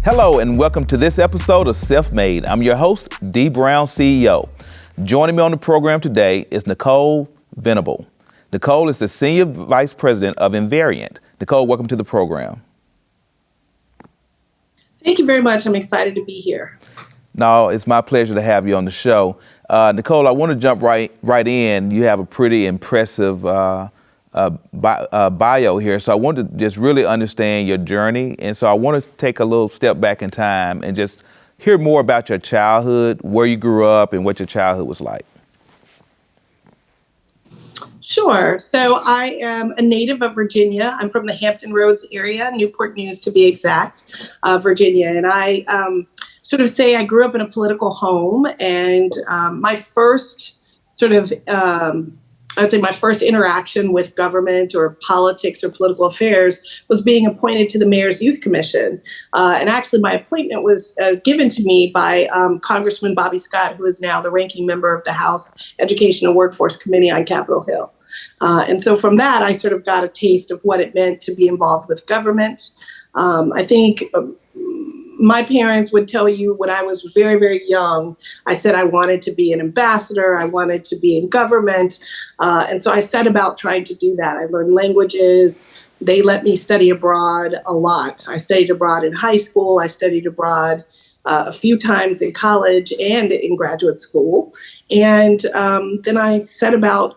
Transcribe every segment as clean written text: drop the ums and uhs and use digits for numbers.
Hello and welcome to this episode of Self-Made. I'm your host, Dee Brown CEO. Joining me on the program today is Nicole Venable. Nicole is the Senior Vice President of Invariant. Nicole, welcome to the program. Thank you very much. I'm excited to be here. No, it's my pleasure to have you on the show. Nicole, I want to jump right in. You have a pretty impressive bio here. So I want to just really understand your journey. And so I want to take a little step back in time and just hear more about your childhood, where you grew up and what your childhood was like. Sure. So I am a native of Virginia. I'm from the Hampton Roads area, Newport News to be exact, Virginia. And I sort of say I grew up in a political home. And my first my first interaction with government or politics or political affairs was being appointed to the Mayor's Youth Commission. And actually, my appointment was given to me by Congressman Bobby Scott, who is now the ranking member of the House Education and Workforce Committee on Capitol Hill. And so from that, I sort of got a taste of what it meant to be involved with government. I think my parents would tell you when I was very, very young, I said I wanted to be an ambassador. I wanted to be in government. And so I set about trying to do that. I learned languages. They let me study abroad a lot. I studied abroad in high school. I studied abroad a few times in college and in graduate school. And then I set about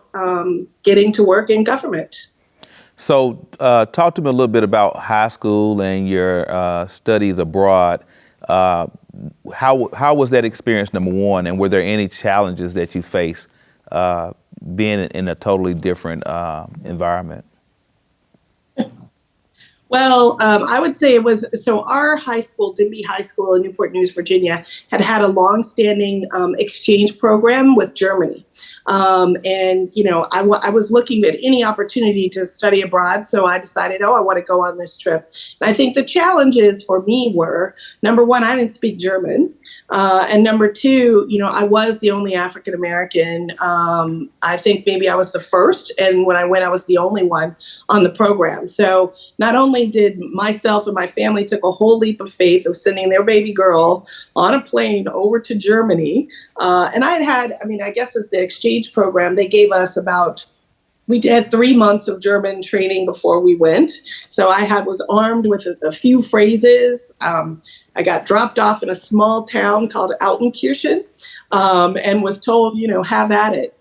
getting to work in government. So talk to me a little bit about high school and your studies abroad. How was that experience, number one, and were there any challenges that you faced being in a totally different environment? Well, I would say it was, so our high school, Digby High School in Newport News, Virginia, had a longstanding exchange program with Germany. And, you know, I was looking at any opportunity to study abroad. So I decided, I want to go on this trip. And I think the challenges for me were, number one, I didn't speak German. And number two, you know, I was the only African American. I think maybe I was the first. And when I went, I was the only one on the program. So not only did myself and my family took a whole leap of faith of sending their baby girl on a plane over to Germany. And I guess as the exchange program, they gave us we had 3 months of German training before we went. So I was armed with a few phrases. I got dropped off in a small town called Altenkirchen and was told, you know, have at it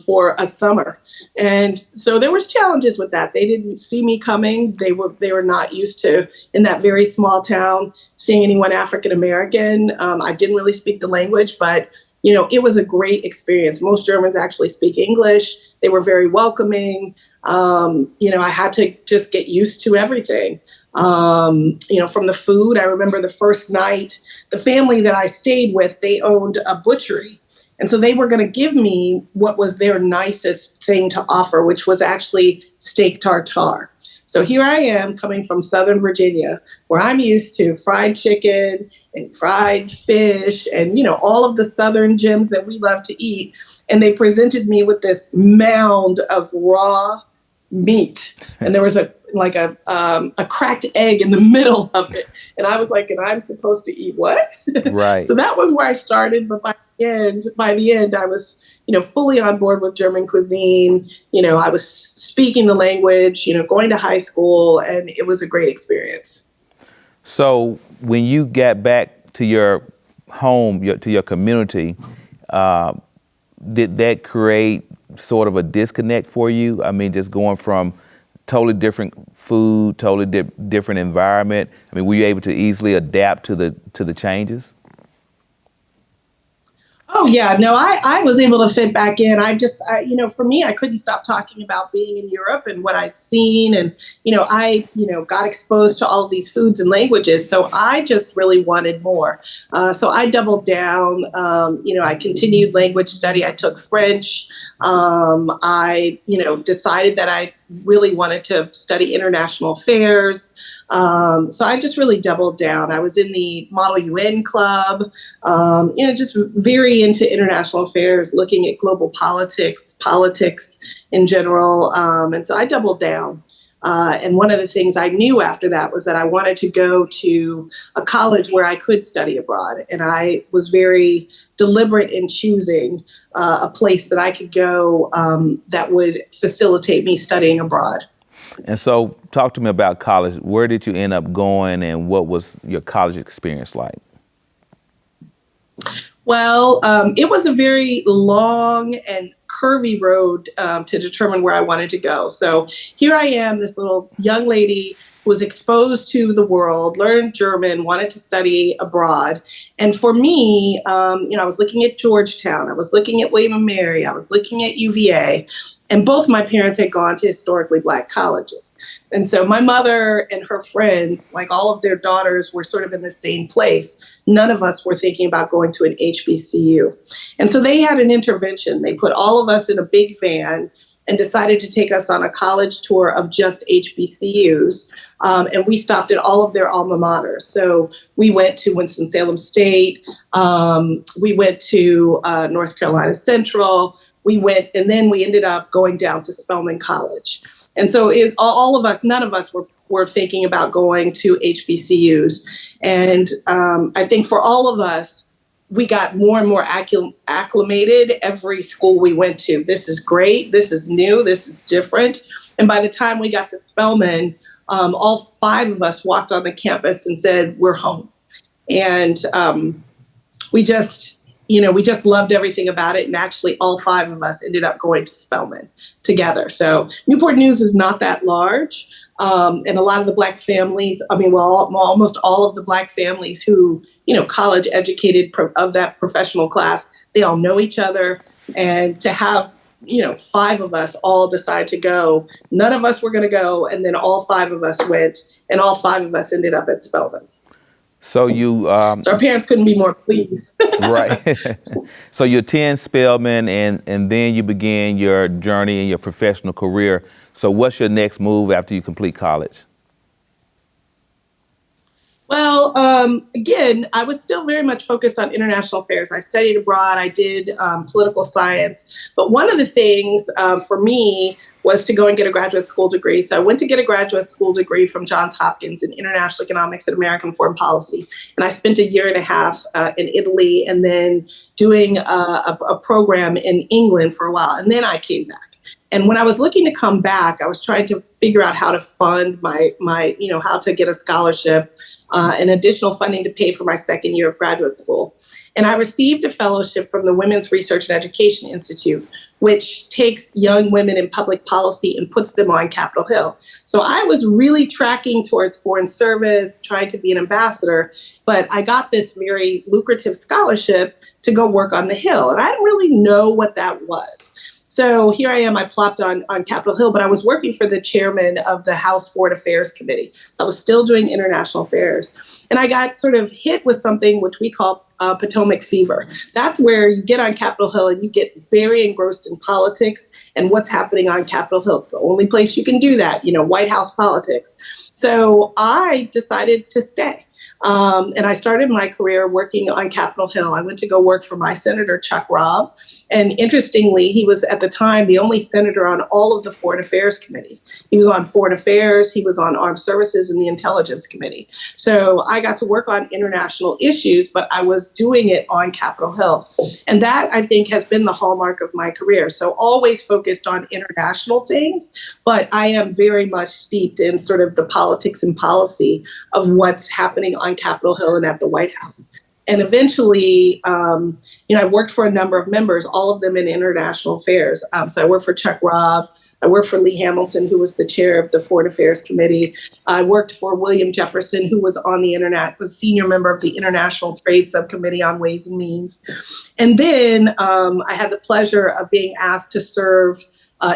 for a summer. And so there was challenges with that. They didn't see me coming. They were not used to, in that very small town, seeing anyone African American. I didn't really speak the language, but you know, it was a great experience. Most Germans actually speak English. They were very welcoming. You know, I had to just get used to everything. You know, from the food, I remember the first night, the family that I stayed with, they owned a butchery. And so they were going to give me what was their nicest thing to offer, which was actually steak tartare. So here I am coming from Southern Virginia, where I'm used to fried chicken and fried fish and, you know, all of the Southern gems that we love to eat. And they presented me with this mound of raw meat. And there was a cracked egg in the middle of it. And I was like, and I'm supposed to eat what? Right. So that was where I started. But by the end, I was, you know, fully on board with German cuisine. You know, I was speaking the language, you know, going to high school, and it was a great experience. So when you got back to your home, to your community, did that create sort of a disconnect for you? I mean, just going from totally different food, totally different environment. I mean, were you able to easily adapt to the changes? Oh, yeah. No, I was able to fit back in. You know, for me, I couldn't stop talking about being in Europe and what I'd seen. And, you know, I got exposed to all of these foods and languages. So I just really wanted more. So I doubled down. You know, I continued language study. I took French. I, you know, decided that I really wanted to study international affairs. So I just really doubled down. I was in the Model UN Club, you know, just very into international affairs, looking at global politics in general. And so I doubled down. And one of the things I knew after that was that I wanted to go to a college where I could study abroad. And I was very deliberate in choosing a place that I could go that would facilitate me studying abroad. And so talk to me about college. Where did you end up going and what was your college experience like? Well, it was a very long and curvy road to determine where I wanted to go. So here I am, this little young lady who was exposed to the world, learned German, wanted to study abroad. And for me, I was looking at Georgetown, I was looking at William and Mary, I was looking at UVA, and both my parents had gone to historically Black colleges. And so my mother and her friends, like all of their daughters, were sort of in the same place. None of us were thinking about going to an HBCU. And so they had an intervention. They put all of us in a big van and decided to take us on a college tour of just HBCUs. And we stopped at all of their alma maters. So we went to Winston-Salem State. We went to North Carolina Central. And then we ended up going down to Spelman College. And so all of us, none of us were thinking about going to HBCUs. And I think for all of us, we got more and more acclimated every school we went to. This is great. This is new. This is different. And by the time we got to Spelman, all 5 of us walked on the campus and said, we're home. And we just loved everything about it. And actually, all 5 of us ended up going to Spelman together. So Newport News is not that large. And a lot of the Black families, almost all of the Black families who, college educated of that professional class, they all know each other. And to have, 5 of us all decide to go, none of us were going to go. And then all 5 of us went, and all 5 of us ended up at Spelman. So so our parents couldn't be more pleased. Right. So you attend Spelman and then you begin your journey in your professional career. So what's your next move after you complete college? Well, again, I was still very much focused on international affairs. I studied abroad. I did political science. But one of the things for me was to go and get a graduate school degree. So I went to get a graduate school degree from Johns Hopkins in international economics and American foreign policy. And I spent a year and a half in Italy and then doing a program in England for a while. And then I came back. And when I was looking to come back, I was trying to figure out how to fund my how to get a scholarship and additional funding to pay for my second year of graduate school. And I received a fellowship from the Women's Research and Education Institute, which takes young women in public policy and puts them on Capitol Hill. So I was really tracking towards foreign service, trying to be an ambassador, but I got this very lucrative scholarship to go work on the Hill. And I didn't really know what that was. So here I am, I plopped on Capitol Hill, but I was working for the chairman of the House Foreign Affairs Committee. So I was still doing international affairs. And I got sort of hit with something which we call Potomac fever. That's where you get on Capitol Hill and you get very engrossed in politics and what's happening on Capitol Hill. It's the only place you can do that, White House politics. So I decided to stay. And I started my career working on Capitol Hill. I went to go work for my senator, Chuck Robb. And interestingly, he was at the time the only senator on all of the foreign affairs committees. He was on foreign affairs, he was on armed services and the intelligence committee. So I got to work on international issues, but I was doing it on Capitol Hill. And that, I think, has been the hallmark of my career. So always focused on international things, but I am very much steeped in sort of the politics and policy of what's happening on Capitol Hill and at the White House. And eventually, I worked for a number of members, all of them in international affairs. So I worked for Chuck Robb. I worked for Lee Hamilton, who was the chair of the Foreign Affairs Committee. I worked for William Jefferson, who was was senior member of the International Trade Subcommittee on Ways and Means. And then I had the pleasure of being asked to serve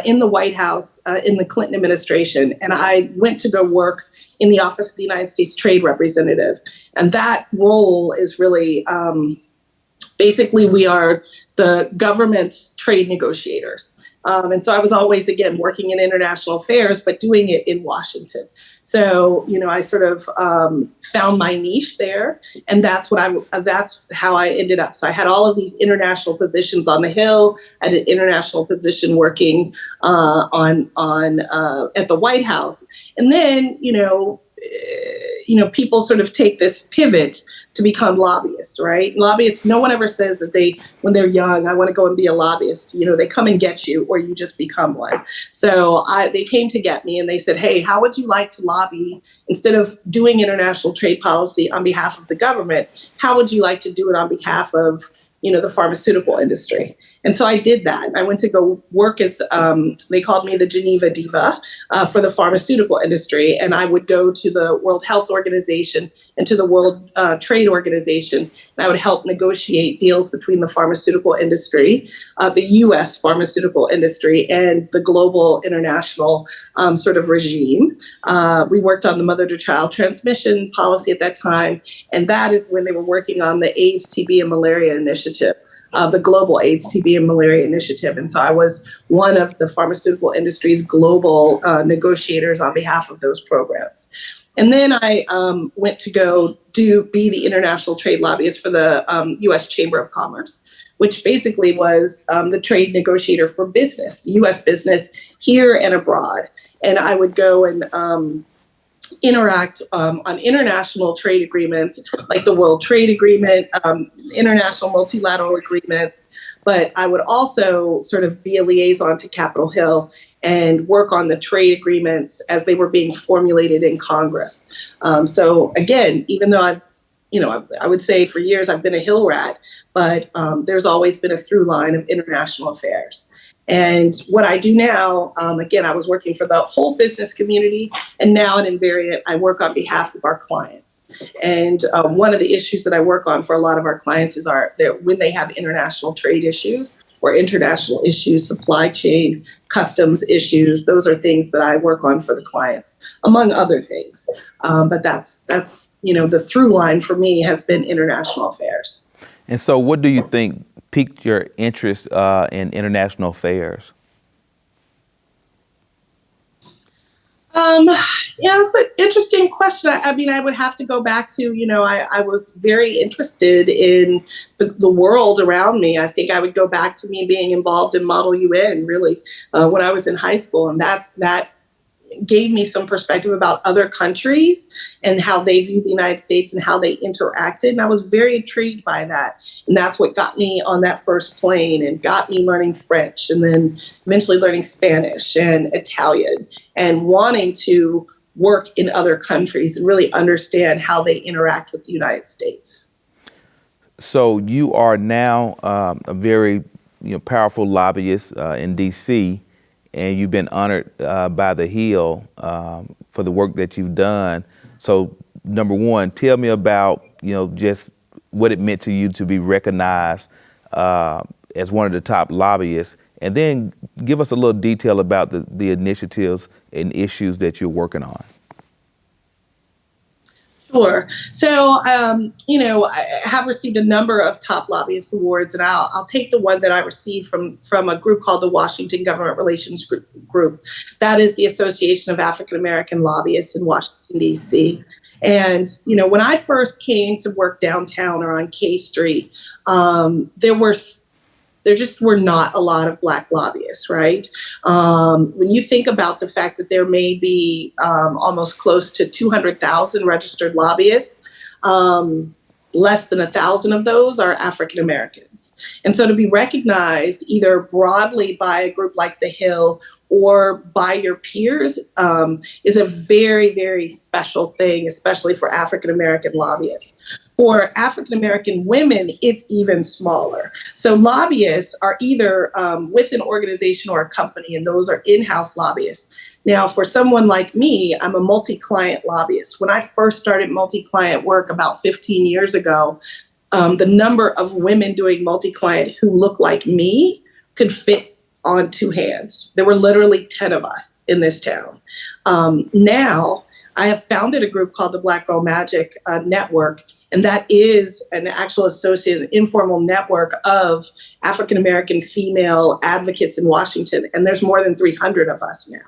in the White House in the Clinton administration. And I went to go work in the Office of the United States Trade Representative. And that role is really, basically we are the government's trade negotiators. And so I was always, again, working in international affairs, but doing it in Washington. So, I sort of found my niche there, and that's how I ended up. So I had all of these international positions on the Hill. I had an international position working at the White House, and then, people sort of take this pivot to become lobbyists, right? Lobbyists, no one ever says that when they're young, I want to go and be a lobbyist. They come and get you, or you just become one. So they came to get me, and they said, hey, how would you like to lobby instead of doing international trade policy on behalf of the government? How would you like to do it on behalf of the pharmaceutical industry? And so I did that. I went to go work as, they called me the Geneva Diva for the pharmaceutical industry. And I would go to the World Health Organization and to the World Trade Organization. And I would help negotiate deals between the pharmaceutical industry, the US pharmaceutical industry, and the global international sort of regime. We worked on the mother-to-child transmission policy at that time. And that is when they were working on the AIDS, TB, and malaria initiative. The global AIDS, TB, and malaria initiative. And so I was one of the pharmaceutical industry's global negotiators on behalf of those programs. And then I went to go be the international trade lobbyist for the U.S. Chamber of Commerce, which basically was the trade negotiator for business, U.S. business here and abroad. And I would go and interact on international trade agreements like the World Trade Agreement, international multilateral agreements. But I would also sort of be a liaison to Capitol Hill and work on the trade agreements as they were being formulated in Congress. So again, even though I would say for years I've been a Hill rat, but there's always been a through line of international affairs. And what I do now, again, I was working for the whole business community, and now at Invariant, I work on behalf of our clients. And one of the issues that I work on for a lot of our clients is that when they have international trade issues or international issues, supply chain, customs issues, those are things that I work on for the clients, among other things. But that's the through line for me has been international affairs. And so what do you think piqued your interest in international affairs? It's an interesting question. I mean, I would have to go back to, I was very interested in the world around me. I think I would go back to me being involved in Model UN, really, when I was in high school. And that gave me some perspective about other countries and how they view the United States and how they interacted. And I was very intrigued by that. And that's what got me on that first plane and got me learning French and then eventually learning Spanish and Italian and wanting to work in other countries and really understand how they interact with the United States. So you are now a very powerful lobbyist in D.C., and you've been honored by the Hill for the work that you've done. So, number one, tell me about just what it meant to you to be recognized as one of the top lobbyists, and then give us a little detail about the initiatives and issues that you're working on. Sure. So, I have received a number of top lobbyist awards, and I'll take the one that I received from a group called the Washington Government Relations Group. That is the Association of African American Lobbyists in Washington, D.C. And, when I first came to work downtown or on K Street, there just were not a lot of Black lobbyists, right? When you think about the fact that there may be almost close to 200,000 registered lobbyists, less than 1,000 of those are African Americans. And so to be recognized either broadly by a group like the Hill or by your peers is a very, very special thing, especially for African American lobbyists. For African American women, it's even smaller. So lobbyists are either with an organization or a company, and those are in-house lobbyists. Now, for someone like me, I'm a multi-client lobbyist. When I first started multi-client work about 15 years ago, the number of women doing multi-client who look like me could fit on two hands. There were literally 10 of us in this town. Now, I have founded a group called the Black Girl Magic Network, And that is an actual associated informal network of African American female advocates in Washington. And there's more than 300 of us now.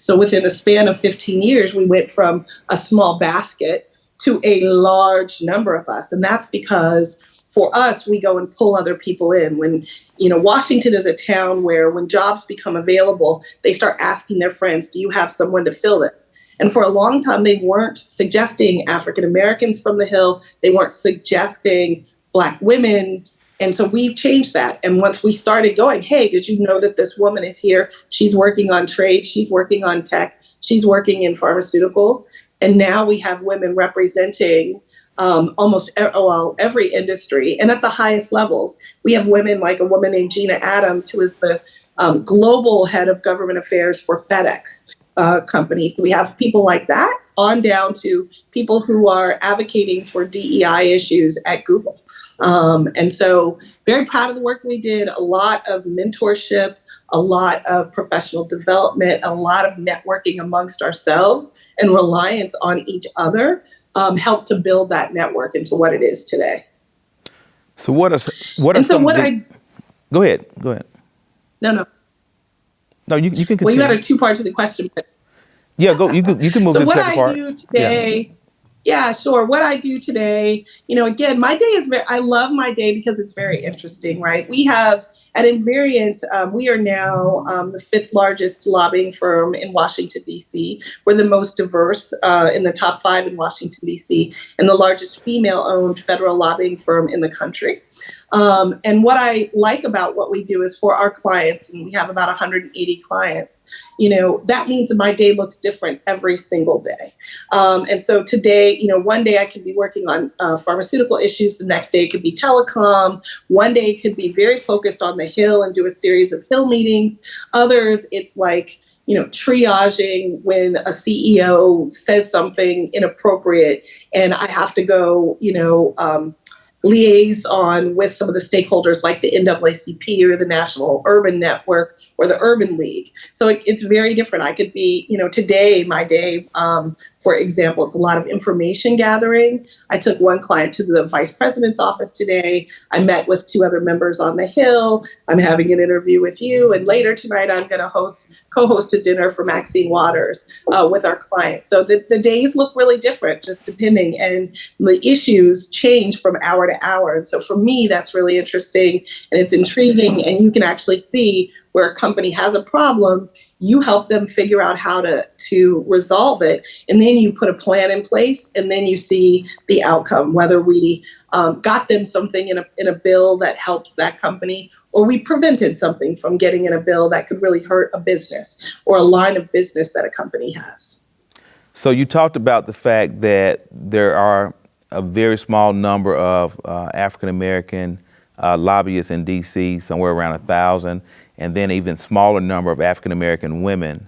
So within a span of 15 years, we went from a small basket to a large number of us. And that's because for us, we go and pull other people in. When, Washington is a town where when jobs become available, they start asking their friends, do you have someone to fill this? And for a long time, they weren't suggesting African Americans from the Hill. They weren't suggesting Black women. And so we've changed that. And once we started going, hey, did you know that this woman is here? She's working on trade. She's working on tech. She's working in pharmaceuticals. And now we have women representing every industry. And at the highest levels, we have women like a woman named Gina Adams, who is the global head of government affairs for FedEx company. So we have people like that on down to people who are advocating for DEI issues at Google. And so very proud of the work that we did, a lot of mentorship, a lot of professional development, a lot of networking amongst ourselves and reliance on each other helped to build that network into what it is today. So what are some of the... Go ahead. No, you can continue. Well, you had a two-part to the question. Yeah, go. You can move to the second part. So what I do today... Yeah, sure. What I do today, again, my day is I love my day because it's very interesting, right? We have at Invariant, we are now the 5th largest lobbying firm in Washington, D.C. We're the most diverse in the top 5 in Washington, D.C. and the largest female-owned federal lobbying firm in the country. And what I like about what we do is for our clients, and we have about 180 clients, that means that my day looks different every single day. And so today, one day I could be working on pharmaceutical issues. The next day it could be telecom. One day it could be very focused on the Hill and do a series of Hill meetings. Others, it's like, triaging when a CEO says something inappropriate and I have to go, liaison with some of the stakeholders like the NAACP or the National Urban Network or the Urban League. So it's very different. I could be, today, my day, for example, it's a lot of information gathering. I took one client to the vice president's office today. I met with 2 other members on the Hill. I'm having an interview with you. And later tonight, I'm going to co-host a dinner for Maxine Waters with our clients. So the days look really different, just depending. And the issues change from hour to hour. And so for me, that's really interesting and it's intriguing. And you can actually see where a company has a problem, you help them figure out how to resolve it. And then you put a plan in place and then you see the outcome, whether we got them something in a bill that helps that company, or we prevented something from getting in a bill that could really hurt a business or a line of business that a company has. So you talked about the fact that there are a very small number of African-American lobbyists in D.C., somewhere around 1,000, and then even smaller number of African-American women.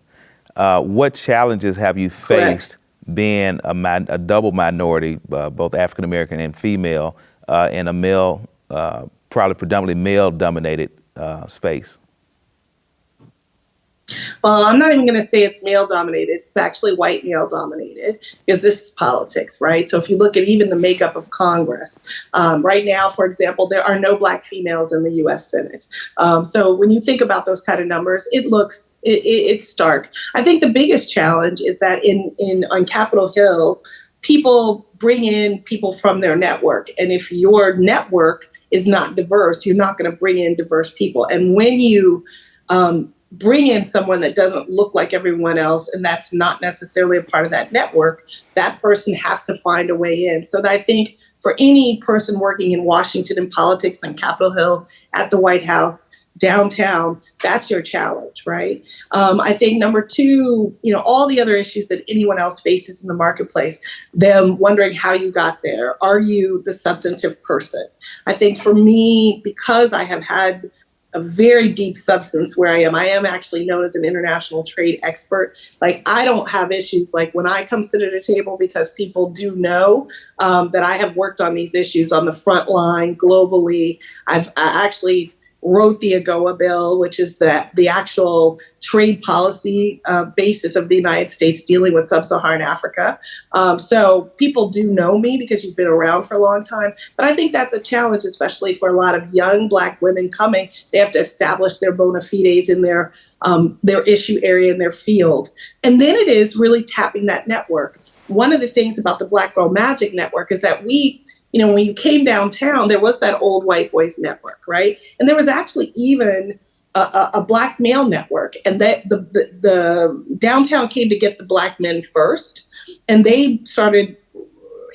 What challenges have you faced being a double minority, both African-American and female, in a male, probably predominantly male-dominated space? Well, I'm not even going to say it's male dominated. It's actually white male dominated because this is politics, right? So if you look at even the makeup of Congress, right now, for example, there are no Black females in the U.S. Senate. So when you think about those kind of numbers, it's stark. I think the biggest challenge is that on Capitol Hill, people bring in people from their network. And if your network is not diverse, you're not going to bring in diverse people. And when you bring in someone that doesn't look like everyone else, and that's not necessarily a part of that network, that person has to find a way in. So I think for any person working in Washington in politics on Capitol Hill, at the White House, downtown, that's your challenge, right? I think number 2, all the other issues that anyone else faces in the marketplace, them wondering how you got there. Are you the substantive person? I think for me, because I have had a very deep substance where I am actually known as an international trade expert. Like, I don't have issues like when I come sit at a table, because people do know that I have worked on these issues on the front line globally. I actually wrote the AGOA bill, which is the actual trade policy basis of the United States dealing with sub-Saharan Africa. So people do know me because you've been around for a long time. But I think that's a challenge, especially for a lot of young Black women coming. They have to establish their bona fides in their issue area in their field. And then it is really tapping that network. One of the things about the Black Girl Magic Network is that when you came downtown, there was that old white boys network, right? And there was actually even a Black male network, and that the downtown came to get the Black men first, and they started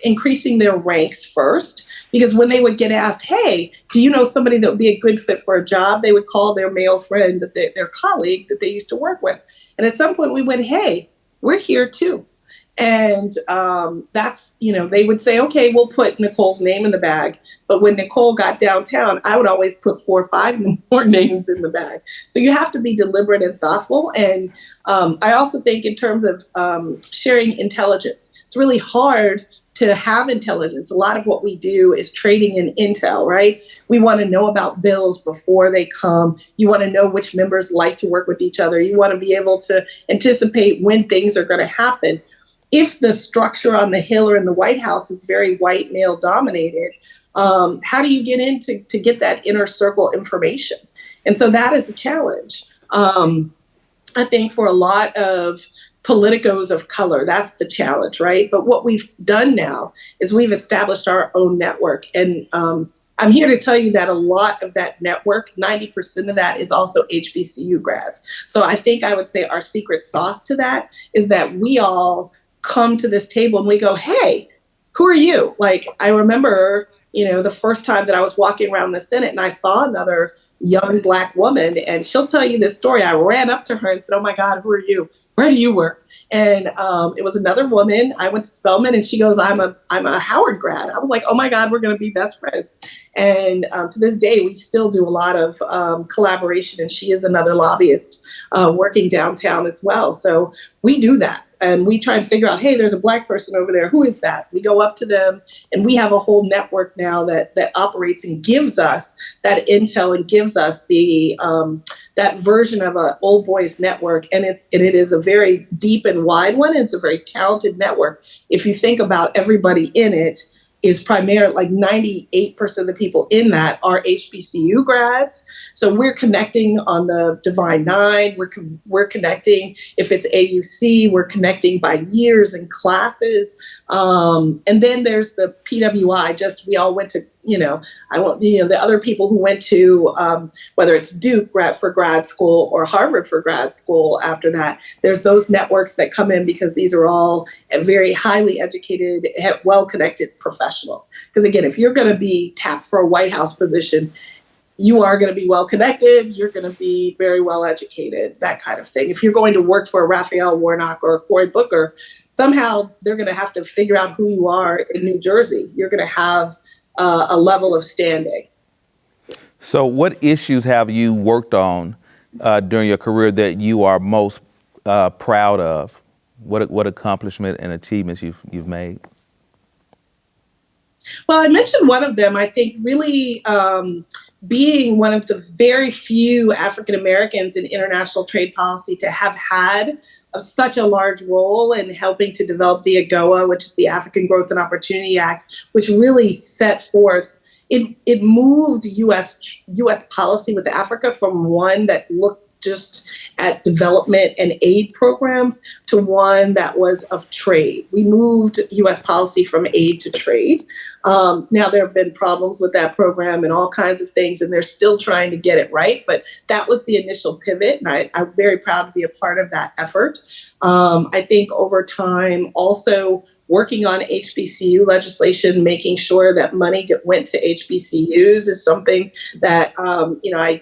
increasing their ranks first, because when they would get asked, hey, do you know somebody that would be a good fit for a job? They would call their male friend, their colleague that they used to work with. And at some point we went, hey, we're here too. And that's, they would say, okay, we'll put Nicole's name in the bag. But when Nicole got downtown, I would always put 4 or 5 more names in the bag. So you have to be deliberate and thoughtful. And I also think in terms of sharing intelligence, it's really hard to have intelligence. A lot of what we do is trading in intel, right? We want to know about bills before they come. You want to know which members like to work with each other. You want to be able to anticipate when things are going to happen. If the structure on the Hill or in the White House is very white male dominated, how do you get in to get that inner circle information? And so that is a challenge. I think for a lot of politicos of color, that's the challenge, right? But what we've done now is we've established our own network. And I'm here to tell you that a lot of that network, 90% of that is also HBCU grads. So I think I would say our secret sauce to that is that we all come to this table and we go, hey, who are you? Like, I remember, the first time that I was walking around the Senate and I saw another young Black woman, and she'll tell you this story. I ran up to her and said, oh my God, who are you? Where do you work? And it was another woman. I went to Spelman, and she goes, I'm a Howard grad. I was like, oh my God, we're going to be best friends. And to this day, we still do a lot of collaboration, and she is another lobbyist working downtown as well. So we do that. And we try and figure out, hey, there's a Black person over there. Who is that? We go up to them, and we have a whole network now that operates and gives us that intel and gives us the that version of an old boys network. And it is a very deep and wide one. It's a very talented network. If you think about everybody in it, is primarily like 98% of the people in that are HBCU grads. So we're connecting on the Divine Nine. We're connecting, if it's AUC, we're connecting by years and classes. And then there's the PWI. We all went to, the other people who went to, whether it's Duke for grad school or Harvard for grad school after that, there's those networks that come in because these are all very highly educated, well-connected professionals. Because again, if you're going to be tapped for a White House position, you are going to be well-connected, you're going to be very well-educated, that kind of thing. If you're going to work for a Raphael Warnock or a Cory Booker, somehow they're going to have to figure out who you are in New Jersey. You're going to have a level of standing. So what issues have you worked on during your career that you are most proud of? What accomplishment and achievements you've made? Well, I mentioned one of them. I think really being one of the very few African Americans in international trade policy to have had such a large role in helping to develop the AGOA, which is the African Growth and Opportunity Act, which really set forth, it moved U.S. policy with Africa from one that looked just at development and aid programs to one that was of trade. We moved U.S. policy from aid to trade. Now, there have been problems with that program and all kinds of things, and they're still trying to get it right. But that was the initial pivot, and I'm very proud to be a part of that effort. I think over time, also working on HBCU legislation, making sure that money went to HBCUs is something that, I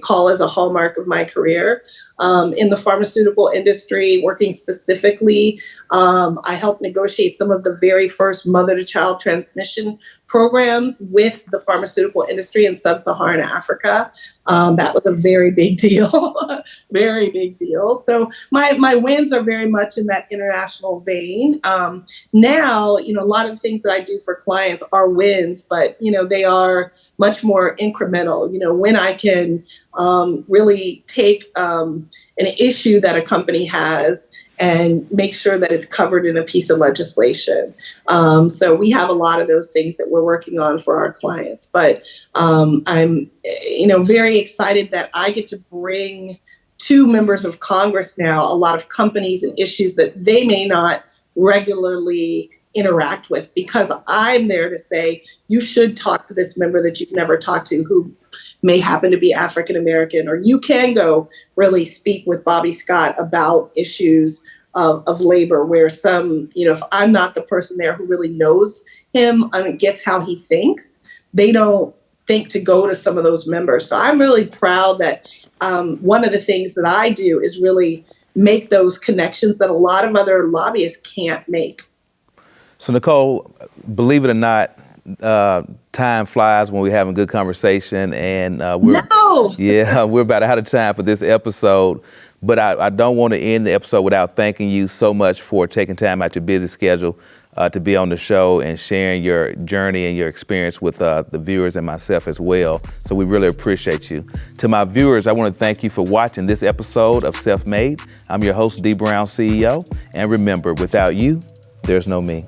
call as a hallmark of my career. In the pharmaceutical industry, working specifically, I helped negotiate some of the very first mother-to-child transmission programs with the pharmaceutical industry in sub-Saharan Africa. That was a very big deal, very big deal. So my wins are very much in that international vein. Now, a lot of the things that I do for clients are wins, but, they are much more incremental. When I can really take an issue that a company has and make sure that it's covered in a piece of legislation. So we have a lot of those things that we're working on for our clients. But I'm, very excited that I get to bring to members of Congress now a lot of companies and issues that they may not regularly interact with, because I'm there to say, you should talk to this member that you've never talked to who may happen to be African American, or you can go really speak with Bobby Scott about issues of labor, where some, if I'm not the person there who really knows him and gets how he thinks, they don't think to go to some of those members. So I'm really proud that one of the things that I do is really make those connections that a lot of other lobbyists can't make. So Nicole, believe it or not, time flies when we're having good conversation, and we're about out of time for this episode. But I don't want to end the episode without thanking you so much for taking time out your busy schedule to be on the show and sharing your journey and your experience with the viewers and myself as well. So we really appreciate you. To my viewers, I want to thank you for watching this episode of Self Made. I'm your host, Dee Brown CEO. And remember, without you, there's no me.